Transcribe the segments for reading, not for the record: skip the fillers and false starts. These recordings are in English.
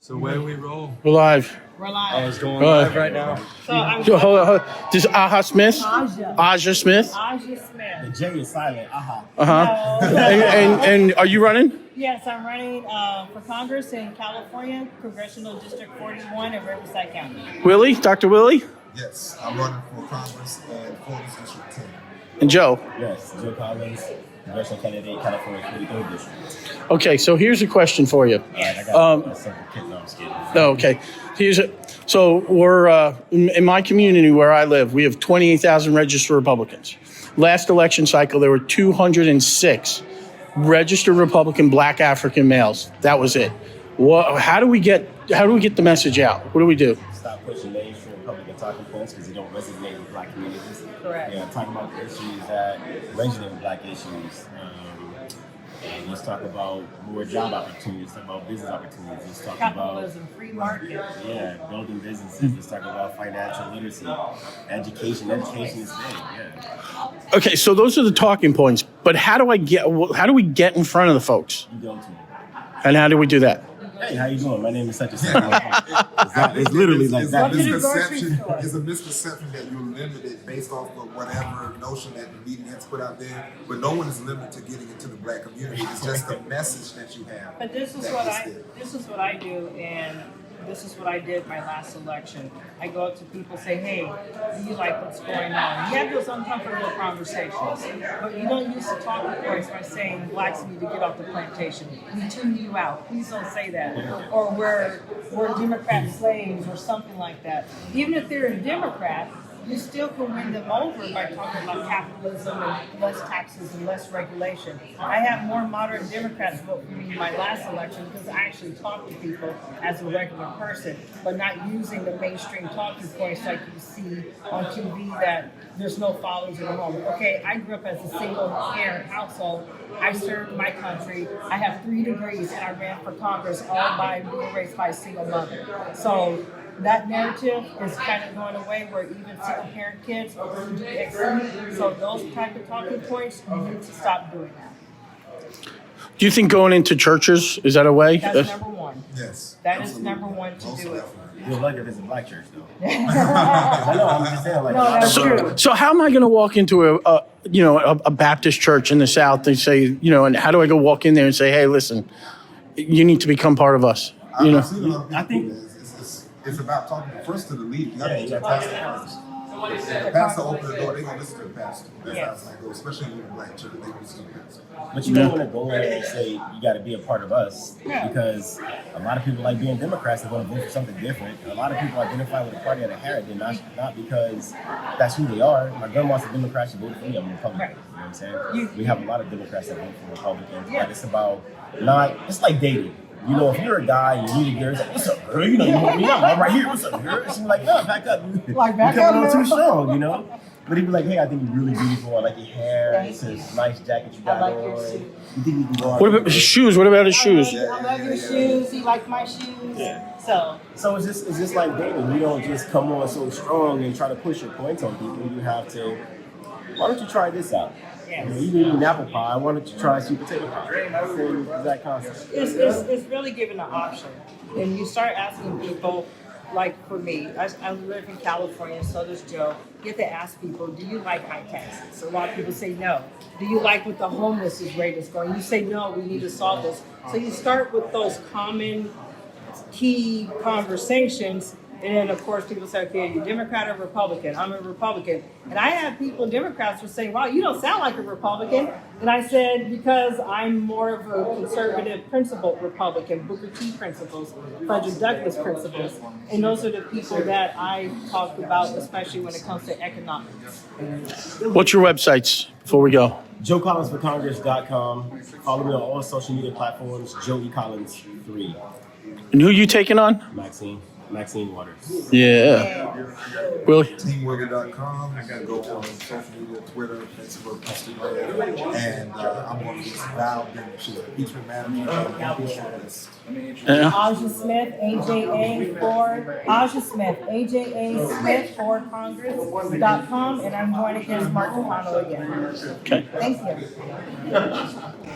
So where we roll? We're live. We're live. It's going live right now. Hold on. This is Aja Smith? Aja Smith? Aja Smith. The J is silent. Aha. Uh-huh. No. And are you running? Yes, I'm running for Congress in California, Congressional District 41 in Riverside County. Willie? Dr. Willie? Yes, I'm running for Congress in 40th District 10. And Joe? Yes, Joe Collins, Congressional candidate, California 43rd District. Okay, so here's a question for you. I got a simple kid. No, I'm just kidding. Okay. So we're in my community where I live, we have 28,000 registered Republicans. Last election cycle, there were 206 registered Republican Black African males. That was it. How do we get the message out? What do we do? Stop pushing mainstream Republican talking points because they don't resonate with Black communities. Correct. Yeah, talking about the issues that resonate with Black issues. And let's talk about more job opportunities. Let's talk about business opportunities. Let's talk Capitalism, free market. building businesses. Let's talk about financial literacy, education. Education is big. Yeah. Okay, so those are the talking points. But how do we get in front of the folks? You go to them. And how do we do that? Hey, how you doing? My name is such and such. It's literally like that. It's a misconception that you're limited based off of whatever notion that the media has put out there. But no one is limited to getting into the Black community. It's just the message that you have. But this is what I do, and this is what I did my last election. I go up to people, say, hey, do you like what's going on? You have those uncomfortable conversations, but you don't use the talking points by saying Blacks need to get off the plantation. We tune you out. Please don't say that. Or we're Democrat slaves or something like that. Even if they're a Democrat, you still can win them over by talking about capitalism and less taxes and less regulation. I had more moderate Democrats vote for me in my last election because I actually talked to people as a regular person, but not using the mainstream talking points like you see on TV that there's no fathers in the home. Okay, I grew up as a single parent household. I served my country. I have 3 degrees and I ran for Congress all by being raised by a single mother. So that narrative is kind of going away where even single parent kids do excellent. So those type of talking points, you need to stop doing that. Do you think going into churches, is that a way? That's number one. Yes. That is number one to do it. You're lucky if it's a Black church, though. I know, I'm just saying, like, No, that's true. So how am I going to walk into a Baptist church in the South? They say, and how do I go walk in there and say, hey, listen, you need to become part of us? I think it's about talking first to the leader. You got to get your pastor first. The pastor open the door, they're going to listen to the pastor. That's how it's going to go, especially in the Black church, they're going to listen to the pastor. But you don't want to go in and say you got to be a part of us because a lot of people like being Democrats that want to vote for something different. A lot of people identify with the party of the heritage, not because that's who they are. My grandma's a Democrat, she voted for me, I'm a Republican. Right. You know what I'm saying? We have a lot of Democrats that vote for Republicans, but it's about it's like dating. If you're a guy and you meet a girl, it's like, what's up, girl? You want me? I'm right here. What's up, girl? She's like, no, back up. Like, back you're coming up, on too strong, But he'd be like, hey, I think you're really beautiful. I like your hair. It's a nice jacket you got I like on. your suit. You think you can go out? What about his shoes? What about his shoes? I love your shoes. You like my shoes. Yeah. So it's just like dating. You don't just come on so strong and try to push your points on people. You have to, why don't you try this out? yes. You eating apple pie, why don't you try sweet potato pie? Same exact concept. It's really giving an option. And you start asking people, like for me, I live in California, so does Joe. You have to ask people, do you like high taxes? A lot of people say no. Do you like what the homeless rate is going? You say no, we need to solve this. So you start with those common key conversations. And then, of course, people say, okay, are you Democrat or Republican? I'm a Republican. And I have people, Democrats, who say, wow, you don't sound like a Republican. And I said, because I'm more of a conservative principled Republican, Booker T principles, Frederick Douglass principles. And those are the people that I talk about, especially when it comes to economics. What's your websites before we go? JoeCollinsForCongress.com. Follow me on all social media platforms, Joey Collins 3. And who you taking on? Maxine Waters. Yeah. Willie? TeamWillie.com. I got to go on social media, Twitter, Facebook, Instagram. And I'm on this Val Bennett. She's a impeachment manager and impeachment. Aja Smith, Aja Smith, AJA Smith for Congress.com. And I'm going against Mark McConnell again. Okay. Thank you.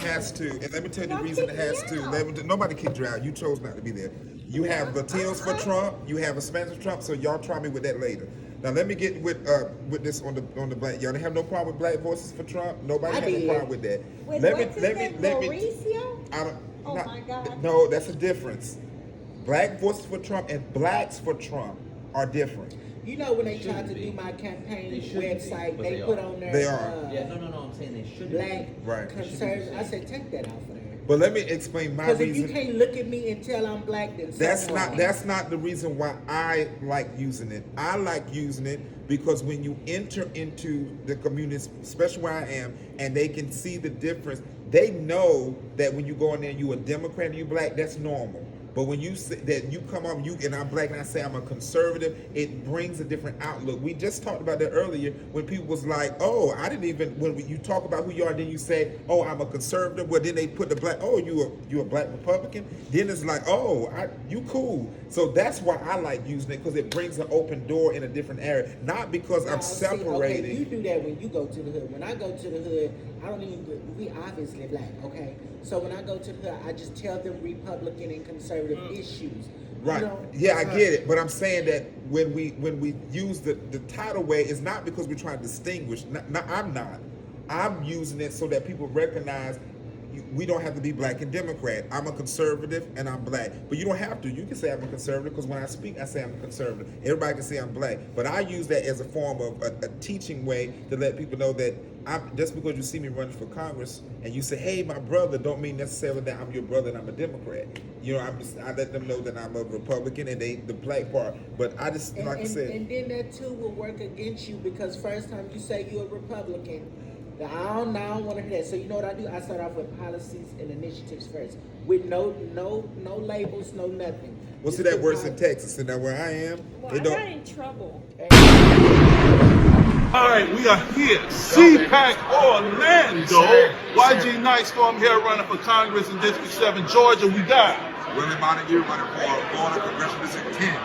Has to, and let me tell you the reason it has to. Nobody kicked you out. You chose not to be there. You have Latinos for Trump. You have Hispanics for Trump. So y'all try me with that later. Now let me get with this on the black. Y'all have no problem with black voices for Trump. Nobody has no problem with that. Wait, let what's his name? Mauricio? I don't. Oh my God. No, that's a difference. Black voices for Trump and blacks for Trump are different. You know when they tried to do my campaign website, they put on there. They are. No, I'm saying they should black Right. conservative. I said take that off of there. But let me explain my Because reason. if you can't look at me and tell I'm black, then That's not the reason why I like using it. I like using it because when you enter into the community, especially where I am, and they can see the difference, they know that when you go in there and you a Democrat and you black, that's normal. But when you say that you come up and I'm black and I say I'm a conservative, it brings a different outlook. We just talked about that earlier when people was like, oh, I didn't even, when you talk about who you are, then you say, oh, I'm a conservative. Well, then they put the black, oh, you a black Republican. Then it's like, oh, you cool. So that's why I like using it, because it brings an open door in a different area. Not because I'm separating. Okay, you do that when you go to the hood. When I go to the hood, we obviously black, okay? So when I go to the hood, I just tell them Republican and conservative issues. Right. You know? Yeah, I get it. But I'm saying that when we use the title way, it's not because we're trying to distinguish. I'm not. I'm using it so that people recognize we don't have to be black and Democrat. I'm a conservative and I'm black. But you don't have to. You can say I'm a conservative because when I speak, I say I'm a conservative. Everybody can say I'm black. But I use that as a form of a teaching way to let people know that just because you see me running for Congress and you say, hey, my brother, don't mean necessarily that I'm your brother and I'm a Democrat. You know, I let them know that I'm a Republican and they the black part. But I just, like I said. And then that too will work against you because first time you say you're a Republican, I don't want to hear that. So you know what I do? I start off with policies and initiatives first, with no labels, no nothing. Well, see, that works in Texas, and that where I am, Well, they I don't. got in trouble. All right, we are here, CPAC Orlando. YG Nightstorm here running for Congress in District 7, Georgia. We got Willie Montague running for Florida Congressional District 10.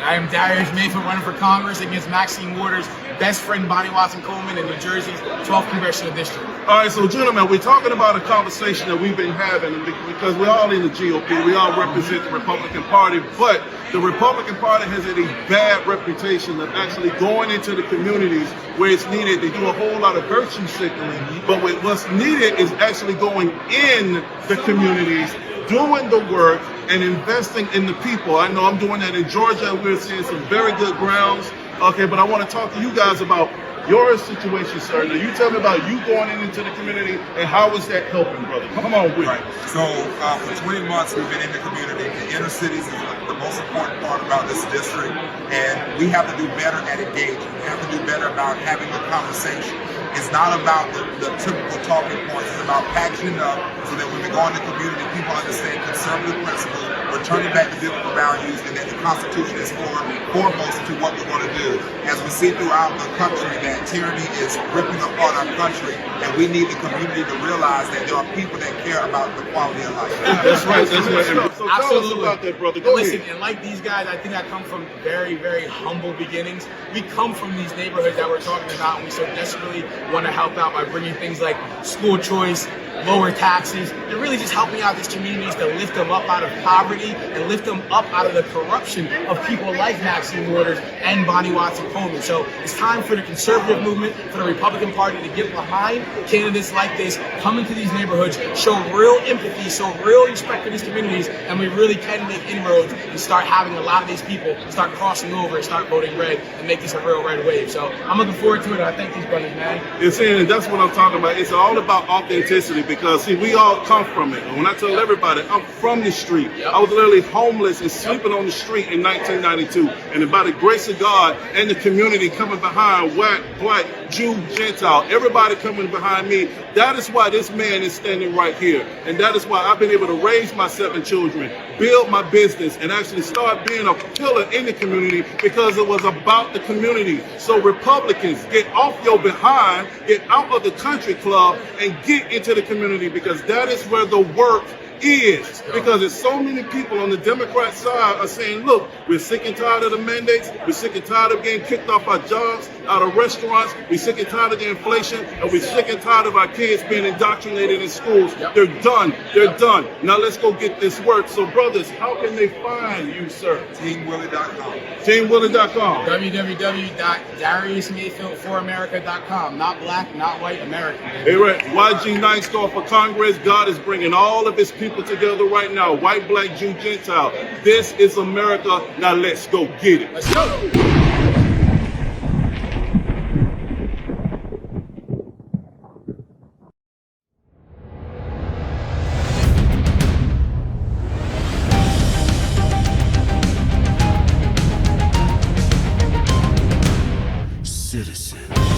I am Darius Mayfield running for Congress against Maxine Waters' best friend Bonnie Watson-Coleman in New Jersey's 12th Congressional District. all right, so gentlemen, we're talking about a conversation that we've been having because we're all in the GOP. We all represent the Republican Party, but the Republican Party has a bad reputation of actually going into the communities where it's needed. They do a whole lot of virtue signaling, but what's needed is actually going in the communities, doing the work, and investing in the people. I know I'm doing that in Georgia. We're seeing some very good grounds. Okay, but I want to talk to you guys about your situation, sir. Now, you tell me about you going into the community and how is that helping, brother? Come on with it. So for 20 months, we've been in the community. The inner cities is the most important part about this district, and we have to do better at engaging. We have to do better about having the conversation. It's not about the typical talking points. It's about packaging it up so that when we go in the community, people understand conservative principles, returning back to biblical values, and that the Constitution is foremost to what we're going to do. As we see throughout the country that tyranny is ripping apart our country, and we need the community to realize that there are people that care about the quality of life. That's right. That's right. So tell us about that, brother. Go Listen, ahead. and like these guys, I think I come from very, very humble beginnings. We come from these neighborhoods that we're talking about, and we so desperately want to help out by bringing things like school choice, lower taxes, and really just helping out these communities to lift them up out of poverty and lift them up out of the corruption of people like Maxine Waters and Bonnie Watson-Coleman. So it's time for the conservative movement, for the Republican Party to get behind candidates like this, come into these neighborhoods, show real empathy, show real respect for these communities, and we really can make inroads and start having a lot of these people start crossing over and start voting red and make this a real red wave. So I'm looking forward to it. I thank these brothers, man. And that's what I'm talking about. It's all about authenticity because, see, we all come from it. And when I tell everybody, I'm from the street. I was literally homeless and sleeping on the street in 1992. And by the grace of God and the community coming behind, white, black, Jew, Gentile, everybody coming behind me, that is why this man is standing right here. And that is why I've been able to raise my 7 children, build my business, and actually start being a pillar in the community because it was about the community. So Republicans, get off your behind, get out of the country club, and get into the community because that is where the work is. Because there's so many people on the Democrat side are saying, look, we're sick and tired of the mandates, we're sick and tired of getting kicked off our jobs, out of restaurants. We're sick and tired of the inflation, and we're sick and tired of our kids being indoctrinated in schools. They're done. They're done. Now let's go get this work. So, brothers, how can they find you, sir? TeamWillie.com. TeamWillie.com. www.dariusmayfieldforamerica.com. Not black, not white, American. Hey, right. YG9 star for Congress. God is bringing all of his people together right now. White, black, Jew, Gentile. This is America. Now let's go get it. Let's go. Citizen.